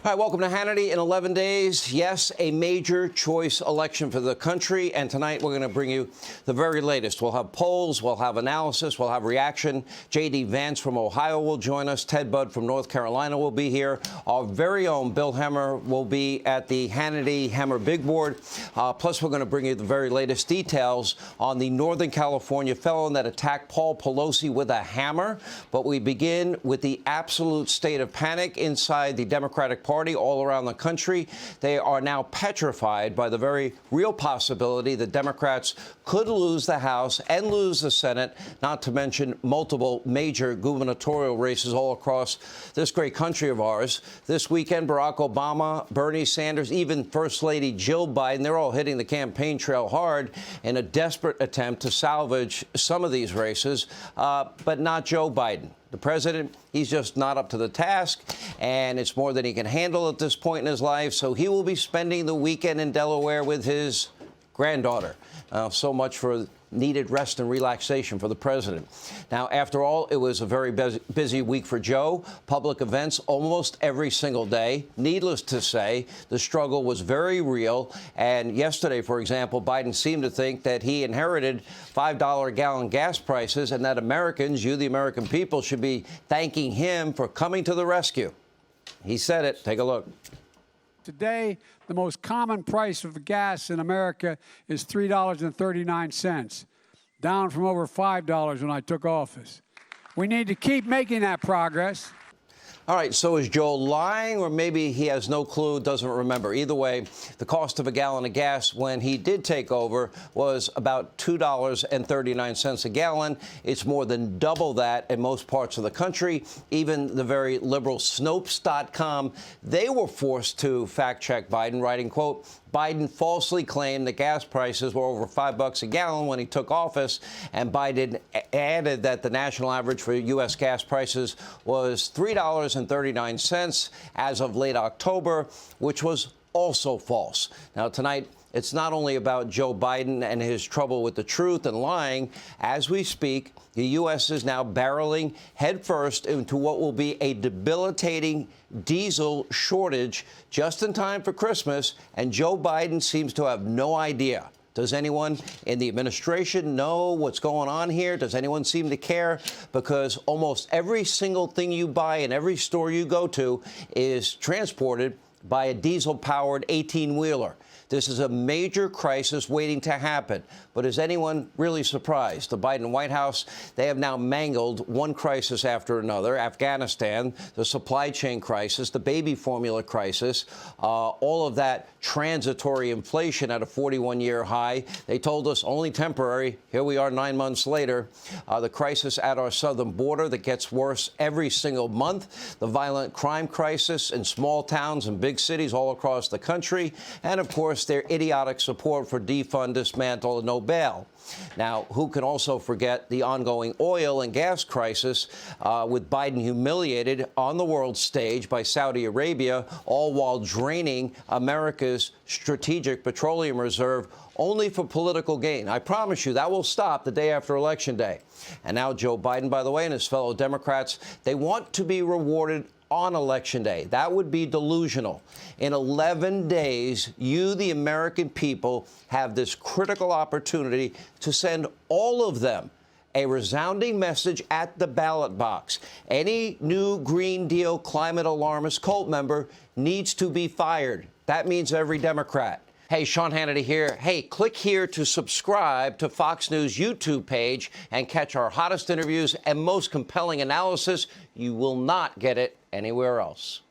Hi, welcome to Hannity. In 11 days, yes, a major choice election for the country. And tonight, we're going to bring you the very latest. We'll have polls, we'll have analysis, we'll have reaction. J.D. Vance from Ohio will join us. Ted Budd from North Carolina will be here. Our very own Bill Hemmer will be at the Hannity Hemmer Big Board. Plus, we're going to bring you the very latest details on the Northern California felon that attacked Paul Pelosi with a hammer. But we begin with the absolute state of panic inside the Democratic Party all around the country. They are now petrified by the very real possibility that Democrats could lose the House and lose the Senate, not to mention multiple major gubernatorial races all across this great country of ours. This weekend, Barack Obama, Bernie Sanders, even First Lady Jill Biden, they're all hitting the campaign trail hard in a desperate attempt to salvage some of these races, but not Joe Biden. The president, he's just not up to the task, and it's more than he can handle at this point in his life. So he will be spending the weekend in Delaware with his granddaughter. So much for needed rest and relaxation for the president. Now, after all, it was a very busy week for Joe. Public events almost every single day. Needless to say, the struggle was very real. And yesterday, for example, Biden seemed to think that he inherited $5 a gallon gas prices and that Americans, you, the American people, should be thanking him for coming to the rescue. He said it. Take a look. Today, the most common price of gas in America is $3.39, down from over $5 when I took office. We need to keep making that progress. All right, so is Joe lying, or maybe he has no clue, doesn't remember? Either way, the cost of a gallon of gas when he did take over was about $2.39 a gallon. It's more than double that in most parts of the country. Even the very liberal Snopes.com, they were forced to fact-check Biden, writing, quote, Biden falsely claimed that gas prices were over $5 a gallon when he took office, and Biden added that the national average for U.S. gas prices was $3.39 as of late October, which was also false. Now, tonight, it's not only about Joe Biden and his trouble with the truth and lying. As we speak, the U.S. is now barreling headfirst into what will be a debilitating diesel shortage just in time for Christmas, and Joe Biden seems to have no idea. Does anyone in the administration know what's going on here? Does anyone seem to care? Because almost every single thing you buy in every store you go to is transported by a diesel-powered 18-wheeler. This is a major crisis waiting to happen. But is anyone really surprised? The Biden White House, they have now mangled one crisis after another. Afghanistan, the supply chain crisis, the baby formula crisis, all of that transitory inflation at a 41-year high. They told us only temporary. Here we are 9 months later. The crisis at our southern border that gets worse every single month. The violent crime crisis in small towns and big cities all across the country. And, of course, their idiotic support for defund, dismantle, and no bail. Now, who can also forget the ongoing oil and gas crisis with Biden humiliated on the world stage by Saudi Arabia, all while draining America's strategic petroleum reserve only for political gain. I promise you that will stop the day after Election Day. And now Joe Biden, by the way, and his fellow Democrats, they want to be rewarded on Election Day. That would be delusional. In 11 days, you, the American people, have this critical opportunity to send all of them a resounding message at the ballot box. Any new Green Deal climate alarmist cult member needs to be fired. That means every Democrat. Hey, Sean Hannity here. Hey, click here to subscribe to Fox News YouTube page and catch our hottest interviews and most compelling analysis. You will not get it anywhere else.